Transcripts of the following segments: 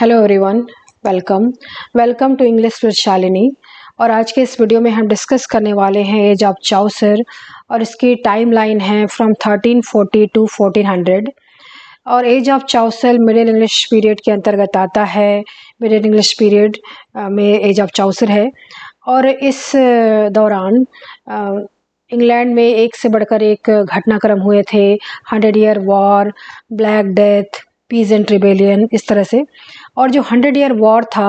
Hello everyone, welcome to English with Shalini. और आज के इस वीडियो में हम डिस्कस करने वाले हैं एज ऑफ चौसर और इसकी टाइमलाइन है फ्रॉम 1340 टू 1400। और age of Chaucer middle English period के अंतर्गत आता है। मिडिल इंग्लिश पीरियड में एज ऑफ चौसर है और इस दौरान इंग्लैंड में एक से बढ़कर एक घटनाक्रम हुए थे। 100 year war, black death, peasant rebellion, इस तरह से। और जो 100 ईयर वॉर था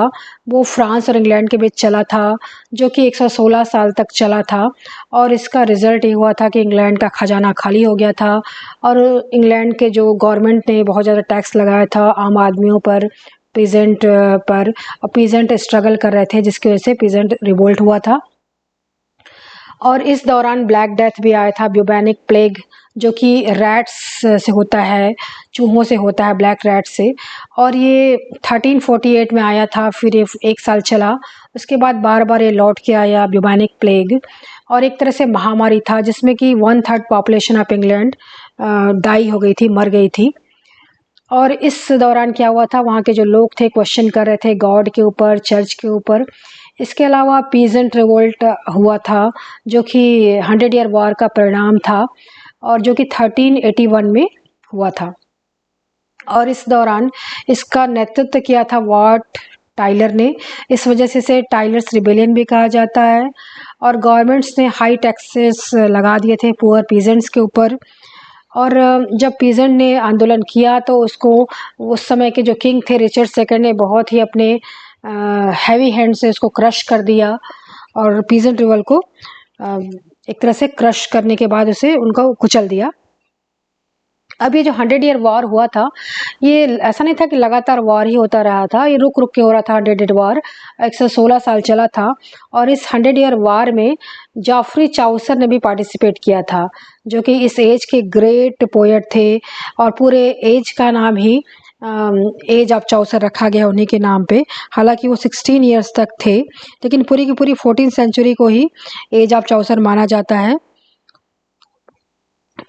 वो फ्रांस और इंग्लैंड के बीच चला था, जो कि 116 साल तक चला था। और इसका रिज़ल्ट ये हुआ था कि इंग्लैंड का खजाना खाली हो गया था और इंग्लैंड के जो गवर्नमेंट ने बहुत ज़्यादा टैक्स लगाया था आम आदमियों पर, पीजेंट पर। और पीजेंट स्ट्रगल कर रहे थे जिसकी वजह से पीजेंट रिवोल्ट हुआ था। और इस दौरान ब्लैक डेथ भी आया था, ब्यूबेनिक प्लेग, जो कि रैट्स से होता है, चूहों से होता है, ब्लैक रैट से। और ये 1348 में आया था, फिर ये 1 साल चला। उसके बाद बार बार ये लौट के आया ब्यूबेनिक प्लेग, और एक तरह से महामारी था जिसमें कि 1/3 पॉपुलेशन ऑफ इंग्लैंड डाई हो गई थी, मर गई थी। और इस दौरान क्या हुआ था, वहाँ के जो लोग थे क्वेश्चन कर रहे थे गॉड के ऊपर, चर्च के ऊपर। इसके अलावा पीजेंट रिवोल्ट हुआ था जो कि 100 ईयर वॉर का परिणाम था और जो कि 1381 में हुआ था। और इस दौरान इसका नेतृत्व किया था वॉट टाइलर ने। इस वजह से इसे टाइलर्स रिबेलियन भी कहा जाता है। और गवर्नमेंट्स ने हाई टैक्सेस लगा दिए थे पुअर पीजेंट्स के ऊपर। और जब पीजेंट ने आंदोलन किया तो उसको उस समय के जो किंग थे रिचर्ड सेकंड ने बहुत ही अपने हैवी हैंड से उसको क्रश कर दिया और पीजेंट रिवोल्ट को एक तरह से क्रश करने के बाद उसे उनको कुचल दिया। अब ये जो 100 ईयर वॉर हुआ था, ये ऐसा नहीं था कि लगातार वॉर ही होता रहा था, ये रुक रुक के हो रहा था। 100 ईयर वॉर 116 साल चला था। और इस 100 ईयर वॉर में जॉफ्री चाउसर ने भी पार्टिसिपेट किया था, जो कि इस एज के ग्रेट पोएट थे। और पूरे एज का नाम ही एज ऑफ चौसर रखा गया उन्हीं के नाम पे। हालांकि वो 16 ईयर्स तक थे, लेकिन पूरी की पूरी 14th सेंचुरी को ही एज ऑफ चौसर माना जाता है।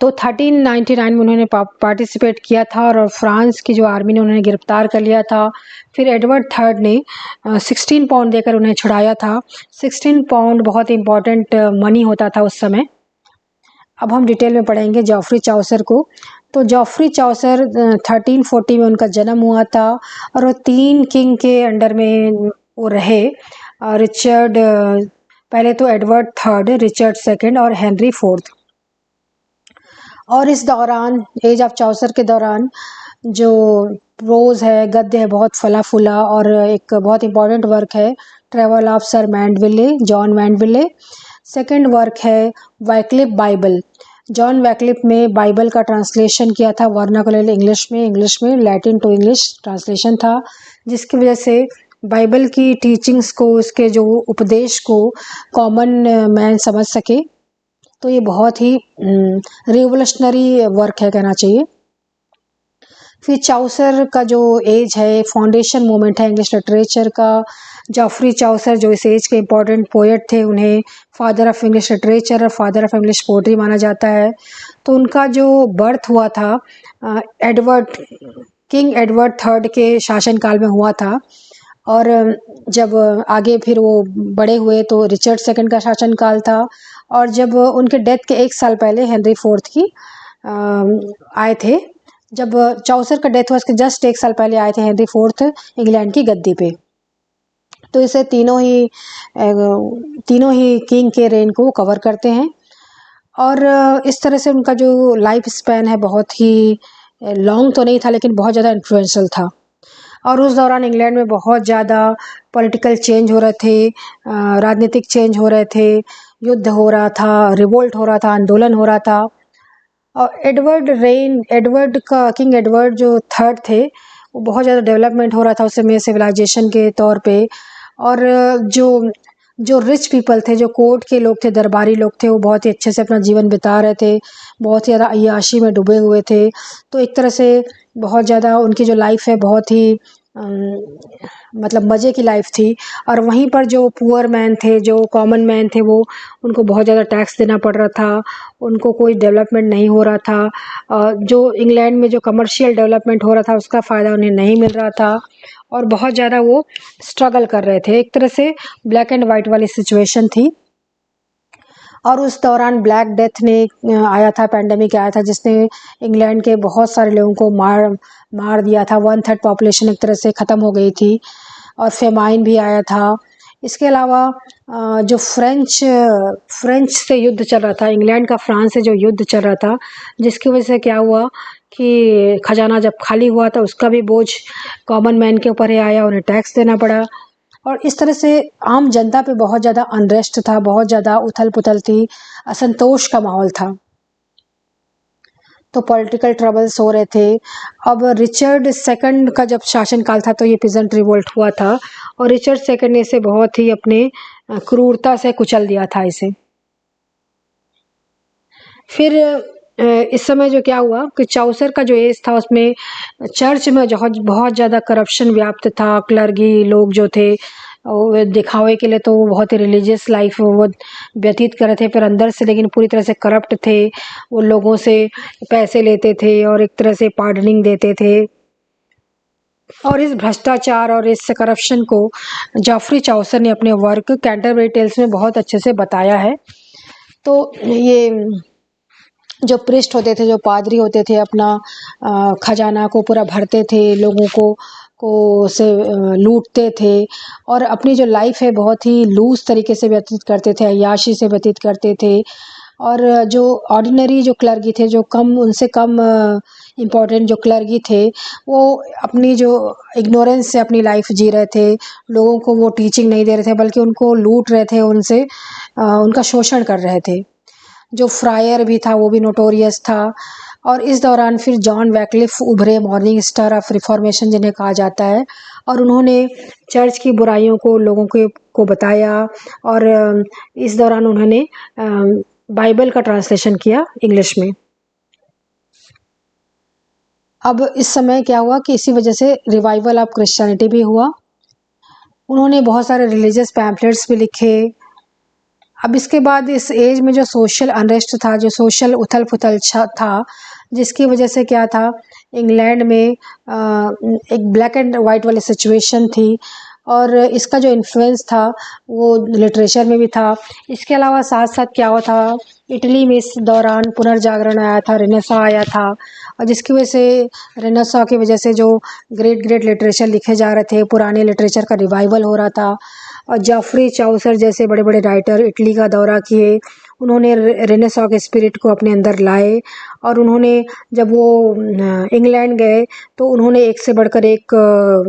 तो 1399 में उन्होंने पार्टिसिपेट किया था और फ्रांस की जो आर्मी ने उन्हें गिरफ्तार कर लिया था। फिर एडवर्ड थर्ड ने 16 पाउंड देकर उन्हें छुड़ाया था। 16 पाउंड बहुत इंपॉर्टेंट मनी होता था उस समय। अब हम डिटेल में पढ़ेंगे जॉफ्री चाउसर को। तो जॉफ्री चाउसर 1340 में उनका जन्म हुआ था और वो 3 किंग के अंडर में वो रहे। रिचर्ड पहले तो एडवर्ड थर्ड, रिचर्ड सेकंड और हेनरी फोर्थ। और इस दौरान एज ऑफ चौसर के दौरान जो प्रोज है, गद्य है, बहुत फला फूला। और एक बहुत इंपॉर्टेंट वर्क है travel of sir Mandeville, John Mandeville. Second work है वैक्लिफ बाइबल। जॉन वैक्लिफ में बाइबल का ट्रांसलेशन किया था वर्नाकुलर इंग्लिश में लैटिन टू इंग्लिश ट्रांसलेशन था, जिसकी वजह से बाइबल की टीचिंग्स को, उसके जो उपदेश को कॉमन मैन समझ सके। तो ये बहुत ही रिवोल्यूशनरी वर्क है कहना चाहिए। फिर चाउसर का जो एज है, फाउंडेशन मोमेंट है इंग्लिश लिटरेचर का। जॉफ्री चाउसर जो इस एज के इम्पोर्टेंट पोएट थे, उन्हें फादर ऑफ इंग्लिश लिटरेचर और फादर ऑफ इंग्लिश पोएट्री माना जाता है। तो उनका जो बर्थ हुआ था किंग एडवर्ड थर्ड के शासनकाल में हुआ था। और जब आगे फिर वो बड़े हुए तो रिचर्ड सेकंड का शासनकाल था। और जब उनके डेथ के 1 साल पहले हेनरी फोर्थ की आए थे। जब चौसर का डेथ हुआ उसके जस्ट 1 साल पहले आए थे हेनरी फोर्थ इंग्लैंड की गद्दी पे। तो इसे तीनों ही किंग के रेन को कवर करते हैं। और इस तरह से उनका जो लाइफ स्पैन है बहुत ही लॉन्ग तो नहीं था, लेकिन बहुत ज़्यादा इन्फ्लुएंशियल था। और उस दौरान इंग्लैंड में बहुत ज़्यादा पॉलिटिकल चेंज हो रहे थे, राजनीतिक चेंज हो रहे थे, युद्ध हो रहा था, रिवोल्ट हो रहा था, आंदोलन हो रहा था। और किंग एडवर्ड जो थर्ड थे, वो बहुत ज़्यादा डेवलपमेंट हो रहा था उस समय सिविलाइजेशन के तौर पे। और जो रिच पीपल थे, जो कोर्ट के लोग थे, दरबारी लोग थे, वो बहुत ही अच्छे से अपना जीवन बिता रहे थे, बहुत ही ज़्यादा अय्याशी में डूबे हुए थे। तो एक तरह से बहुत ज़्यादा उनकी जो लाइफ है बहुत ही मतलब मज़े की लाइफ थी। और वहीं पर जो पुअर मैन थे, जो कॉमन मैन थे, वो उनको बहुत ज़्यादा टैक्स देना पड़ रहा था, उनको कोई डेवलपमेंट नहीं हो रहा था। जो इंग्लैंड में जो कमर्शियल डेवलपमेंट हो रहा था उसका फ़ायदा उन्हें नहीं मिल रहा था और बहुत ज़्यादा वो स्ट्रगल कर रहे थे। एक तरह से ब्लैक एंड वाइट वाली सिचुएशन थी। और उस दौरान ब्लैक डेथ ने आया था, पैंडेमिक आया था, जिसने इंग्लैंड के बहुत सारे लोगों को मार दिया था। 1/3 पॉपुलेशन एक तरह से ख़त्म हो गई थी और फेमाइन भी आया था। इसके अलावा जो फ्रेंच से युद्ध चल रहा था, इंग्लैंड का फ्रांस से जो युद्ध चल रहा था, जिसकी वजह से क्या हुआ कि खजाना जब खाली हुआ तो उसका भी बोझ कॉमन मैन के ऊपर ही आया, उन्हें टैक्स देना पड़ा। और इस तरह से आम जनता पे बहुत ज़्यादा अनरेस्ट था, बहुत ज़्यादा उथल-पुथल थी, असंतोष का माहौल था। तो पॉलिटिकल ट्रबल्स हो रहे थे। अब रिचर्ड सेकंड का जब शासनकाल था तो ये पीजेंट रिवोल्ट हुआ था और रिचर्ड सेकंड ने इसे बहुत ही अपने क्रूरता से कुचल दिया था इसे। फिर इस समय जो क्या हुआ कि चाउसर का जो एज था उसमें चर्च में बहुत ज़्यादा करप्शन व्याप्त था। क्लर्गी लोग जो थे वो दिखावे के लिए तो वो बहुत ही रिलीजियस लाइफ वो व्यतीत कर रहे थे, फिर अंदर से लेकिन पूरी तरह से करप्ट थे। वो लोगों से पैसे लेते थे और एक तरह से पार्डनिंग देते थे। और इस भ्रष्टाचार और इस करप्शन को जॉफ्री चाउसर ने अपने वर्क कैंटरबरी टेल्स में बहुत अच्छे से बताया है। तो ये जो प्रिस्ट होते थे, जो पादरी होते थे, अपना खजाना को पूरा भरते थे, लोगों को से लूटते थे और अपनी जो लाइफ है बहुत ही लूज तरीके से व्यतीत करते थे, अय्याशी से व्यतीत करते थे। और जो ऑर्डिनरी जो क्लर्गी थे, जो उनसे कम इम्पोर्टेंट जो क्लर्गी थे, वो अपनी जो इग्नोरेंस से अपनी लाइफ जी रहे थे। लोगों को वो टीचिंग नहीं दे रहे थे बल्कि उनको लूट रहे थे, उनसे उनका शोषण कर रहे थे। जो फ्रायर भी था वो भी नोटोरियस था। और इस दौरान फिर जॉन वैक्लिफ उभरे, मॉर्निंग स्टार ऑफ रिफॉर्मेशन जिन्हें कहा जाता है, और उन्होंने चर्च की बुराइयों को लोगों को बताया। और इस दौरान उन्होंने बाइबल का ट्रांसलेशन किया इंग्लिश में। अब इस समय क्या हुआ कि इसी वजह से रिवाइवल ऑफ क्रिश्चियनिटी भी हुआ। उन्होंने बहुत सारे रिलीजियस पैम्फलेट्स भी लिखे। अब इसके बाद इस एज में जो सोशल अनरेस्ट था, जो सोशल उथल-पुथल था, जिसकी वजह से क्या था, इंग्लैंड में एक ब्लैक एंड वाइट वाली सिचुएशन थी और इसका जो इन्फ्लुएंस था वो लिटरेचर में भी था। इसके अलावा साथ-साथ क्या हुआ था, इटली में इस दौरान पुनर्जागरण आया था, रेनेसां आया था और जिसकी वजह से रेनेसां की वजह से जो ग्रेट लिटरेचर लिखे जा रहे थे, पुराने लिटरेचर का रिवाइवल हो रहा था। और जॉफ्री चाउसर जैसे बड़े-बड़े राइटर इटली का दौरा किए, उन्होंने रेनेसां के स्पिरिट को अपने अंदर लाए। और उन्होंने जब वो इंग्लैंड गए तो उन्होंने एक से बढ़कर एक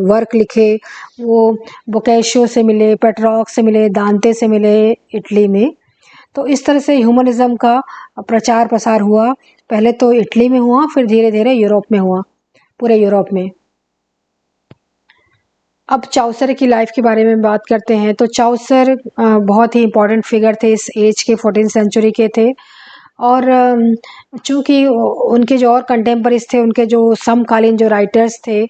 वर्क लिखे। वो बोccaccio से मिले, पेट्रॉर्क से मिले, दांते से मिले इटली में। तो इस तरह से ह्यूमनिज़्म का प्रचार प्रसार हुआ। पहले तो इटली में हुआ, फिर धीरे-धीरे यूरोप में हुआ, पूरे यूरोप में। अब चाउसर की लाइफ के बारे में बात करते हैं तो चाउसर बहुत ही इम्पोर्टेंट फिगर थे, इस एज के 14th सेंचुरी के थे। और चूँकि उनके जो और कंटेम्पररीज थे, उनके जो समकालीन जो राइटर्स थे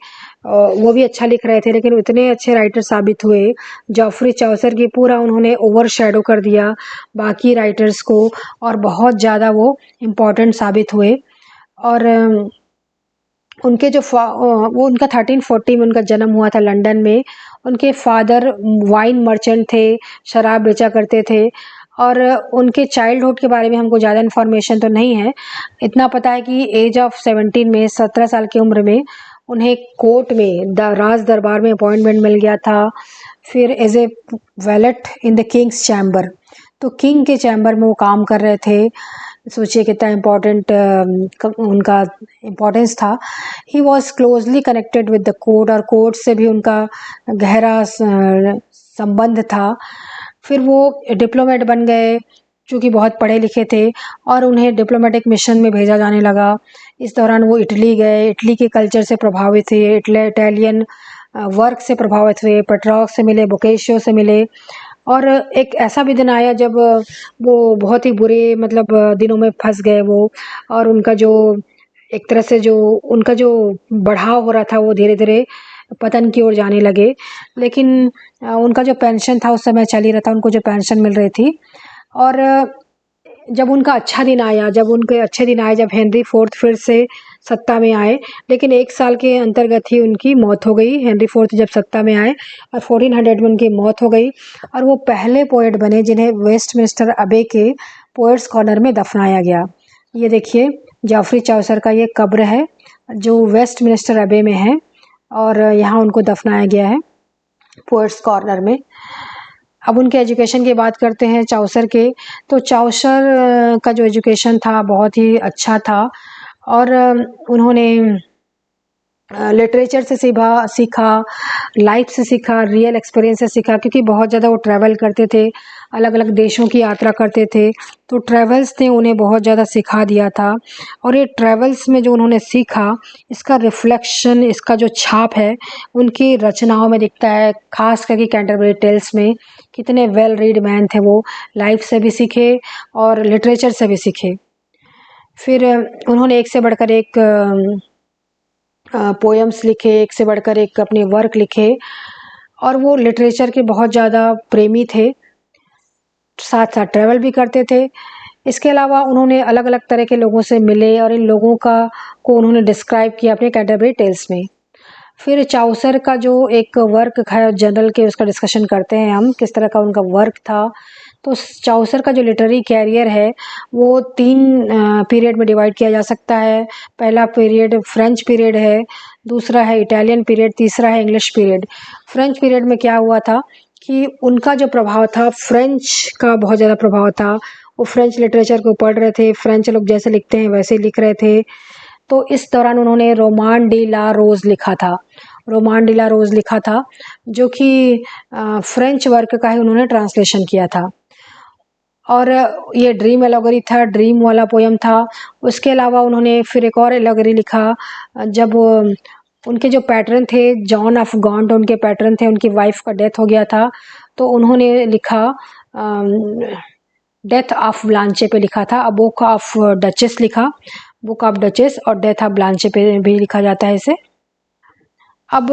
वो भी अच्छा लिख रहे थे, लेकिन इतने अच्छे राइटर साबित हुए जॉफ्री चाउसर की, पूरा उन्होंने ओवरशैडो कर दिया बाकी राइटर्स को और बहुत ज़्यादा वो इम्पोर्टेंट साबित हुए। और उनके जो वो उनका 1340 में उनका जन्म हुआ था लंदन में। उनके फादर वाइन मर्चेंट थे, शराब बेचा करते थे। और उनके चाइल्डहुड के बारे में हमको ज़्यादा इन्फॉर्मेशन तो नहीं है। इतना पता है कि एज ऑफ 17 में, 17 साल की उम्र में उन्हें कोर्ट में राज दरबार में अपॉइंटमेंट मिल गया था, फिर as a valet in the king's chamber. तो किंग के चैम्बर में वो काम कर रहे थे। सोचिए कितना इम्पोर्टेंट उनका इम्पोर्टेंस था। He was closely connected with the court और कोर्ट से भी उनका गहरा संबंध था। फिर वो डिप्लोमेट बन गए, चूँकि बहुत पढ़े लिखे थे और उन्हें डिप्लोमेटिक मिशन में भेजा जाने लगा। इस दौरान वो इटली गए, इटली के कल्चर से प्रभावित हुए, इटालियन वर्क से प्रभावित हुए, पेट्रॉर्क से मिले, बोccaccio से मिले। और एक ऐसा भी दिन आया जब वो बहुत ही बुरे मतलब दिनों में फंस गए वो, और उनका जो एक तरह से जो उनका जो बढ़ाव हो रहा था वो धीरे-धीरे पतन की ओर जाने लगे। लेकिन उनका जो पेंशन था उस समय चल ही रहा था, उनको जो पेंशन मिल रही थी। और जब उनका अच्छा दिन आया, जब उनके अच्छे दिन आए, जब हेनरी फोर्थ फिर से सत्ता में आए, लेकिन 1 साल के अंतर्गत ही उनकी मौत हो गई। हेनरी फोर्थ जब सत्ता में आए और 1400 में उनकी मौत हो गई और वो पहले पोएट बने जिन्हें वेस्टमिंस्टर अबे के पोएट्स कॉर्नर में दफनाया गया। ये देखिए जॉफरी चाउसर का ये कब्र है जो वेस्टमिंस्टर अबे में है और यहाँ उनको दफनाया गया है पोएट्स कॉर्नर में। अब उनके एजुकेशन की बात करते हैं चाउसर के, तो चाउसर का जो एजुकेशन था बहुत ही अच्छा था और उन्होंने लिटरेचर से सीखा, लाइफ से सीखा, रियल एक्सपीरियंस से सीखा, क्योंकि बहुत ज़्यादा वो ट्रैवल करते थे, अलग अलग देशों की यात्रा करते थे, तो ट्रैवल्स ने उन्हें बहुत ज़्यादा सिखा दिया था। और ये ट्रैवल्स में जो उन्होंने सीखा, इसका रिफ्लेक्शन, इसका जो छाप है उनकी रचनाओं में दिखता है, खास करके कैंटरबरी टेल्स में। कितने वेल रीड मैन थे वो, लाइफ से भी सीखे और लिटरेचर से भी सीखे। फिर उन्होंने एक से बढ़कर एक पोएम्स लिखे, एक से बढ़कर एक अपने वर्क लिखे और वो लिटरेचर के बहुत ज़्यादा प्रेमी थे, साथ साथ ट्रैवल भी करते थे। इसके अलावा उन्होंने अलग अलग तरह के लोगों से मिले और इन लोगों को उन्होंने डिस्क्राइब किया अपने कैंटरबरी टेल्स में। फिर चाउसर का जो एक वर्क है जनरल के, उसका डिस्कशन करते हैं हम, किस तरह का उनका वर्क था। तो चाउसर का जो लिटरेरी कैरियर है वो 3 पीरियड में डिवाइड किया जा सकता है। पहला पीरियड फ्रेंच पीरियड है, दूसरा है इटालियन पीरियड, तीसरा है इंग्लिश पीरियड। फ्रेंच पीरियड में क्या हुआ था कि उनका जो प्रभाव था, फ्रेंच का बहुत ज़्यादा प्रभाव था। वो फ्रेंच लिटरेचर को पढ़ रहे थे, फ्रेंच लोग जैसे लिखते हैं वैसे लिख रहे थे। तो इस दौरान उन्होंने रोमान डी ला रोज़ लिखा था, रोमान डी ला रोज़ लिखा था जो कि फ्रेंच वर्क का ही उन्होंने ट्रांसलेशन किया था। और ये ड्रीम एलोगरी था, ड्रीम वाला पोयम था। उसके अलावा उन्होंने फिर एक और एलोगरी लिखा जब उनके जो पैटर्न थे जॉन ऑफ गॉन्ट, उनके पैटर्न थे, उनकी वाइफ का डेथ हो गया था, तो उन्होंने लिखा डेथ ऑफ ब्लांचे पे लिखा था। अब बुक ऑफ डचेस लिखा, बुक ऑफ डचेस, और डेथ ऑफ ब्लांचे पे भी लिखा जाता है इसे। अब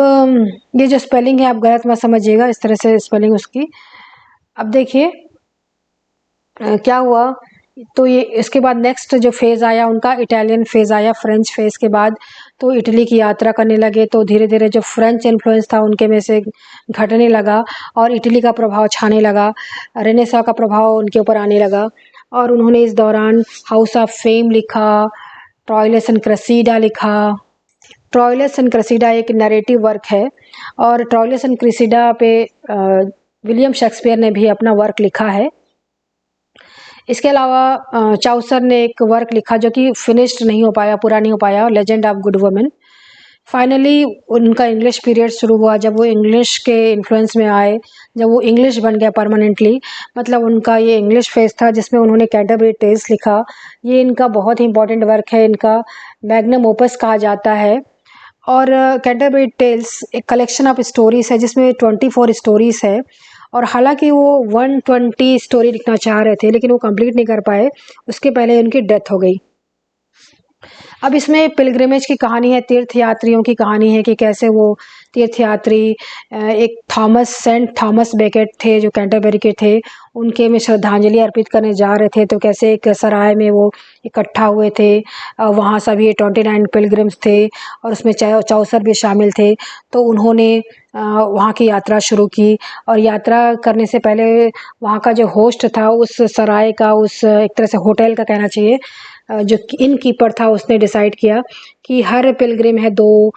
ये जो स्पेलिंग है आप गलत मत समझिएगा, इस तरह से स्पेलिंग उसकी। अब देखिए क्या हुआ, तो ये इसके बाद नेक्स्ट जो फेज़ आया उनका इटालियन फेज़ आया, फ्रेंच फेज़ के बाद तो इटली की यात्रा करने लगे। तो धीरे धीरे जो फ्रेंच इन्फ्लुएंस था उनके में से घटने लगा और इटली का प्रभाव छाने लगा, रेनेसां का प्रभाव उनके ऊपर आने लगा। और उन्होंने इस दौरान हाउस ऑफ फेम लिखा, ट्रोइलस एंड क्रेसिडा लिखा। ट्रोइलस एंड क्रेसिडा एक नरेटिव वर्क है और ट्रोइलस एंड क्रेसिडा पे विलियम शेक्सपियर ने भी अपना वर्क लिखा है। इसके अलावा चाउसर ने एक वर्क लिखा जो कि फिनिश्ड नहीं हो पाया, पूरा नहीं हो पाया, legend of good woman. Finally उनका इंग्लिश पीरियड शुरू हुआ जब वो इंग्लिश के इन्फ्लुएंस में आए, जब वो इंग्लिश बन गया परमानेंटली। मतलब उनका ये इंग्लिश फेज था जिसमें उन्होंने कैंटरबरी टेल्स लिखा। ये इनका बहुत ही इंपॉर्टेंट वर्क है, इनका मैग्नम ओपस कहा जाता है। और कैंटरबरी टेल्स एक कलेक्शन ऑफ स्टोरीज़ है जिसमें 24 स्टोरीज़ है। और हालांकि वो 120 स्टोरी लिखना चाह रहे थे लेकिन वो कंप्लीट नहीं कर पाए, उसके पहले उनकी डेथ हो गई। अब इसमें पिलग्रिमेज की कहानी है, तीर्थयात्रियों की कहानी है कि कैसे वो तीर्थयात्री एक सेंट थॉमस बेकेट थे जो कैंटरबरी के थे, उनके में श्रद्धांजलि अर्पित करने जा रहे थे। तो कैसे एक सराय में वो इकट्ठा हुए थे, वहाँ सभी 29 पिलग्रिम्स थे और उसमें चाउसर भी शामिल थे। तो उन्होंने वहाँ की यात्रा शुरू की और यात्रा करने से पहले वहाँ का जो होस्ट था उस सराय का, उस एक तरह से होटल का कहना चाहिए, जो इन कीपर था, उसने डिसाइड किया कि हर पिलग्रिम है 2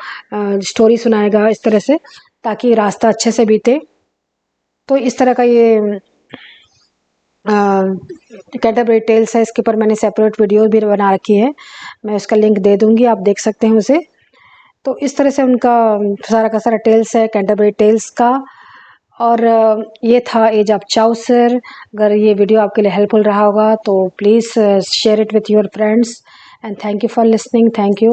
स्टोरी सुनाएगा इस तरह से, ताकि रास्ता अच्छे से बीते। तो इस तरह का ये कैंटरबरी टेल्स है। इसके ऊपर मैंने सेपरेट वीडियो भी बना रखी है, मैं उसका लिंक दे दूंगी, आप देख सकते हैं उसे। तो इस तरह से उनका सारा का सारा टेल्स है कैंटरबरी टेल्स का। और ये था एज ऑफ चाउसर। अगर ये वीडियो आपके लिए हेल्पफुल रहा होगा तो please share it with your friends and thank you for listening. Thank you.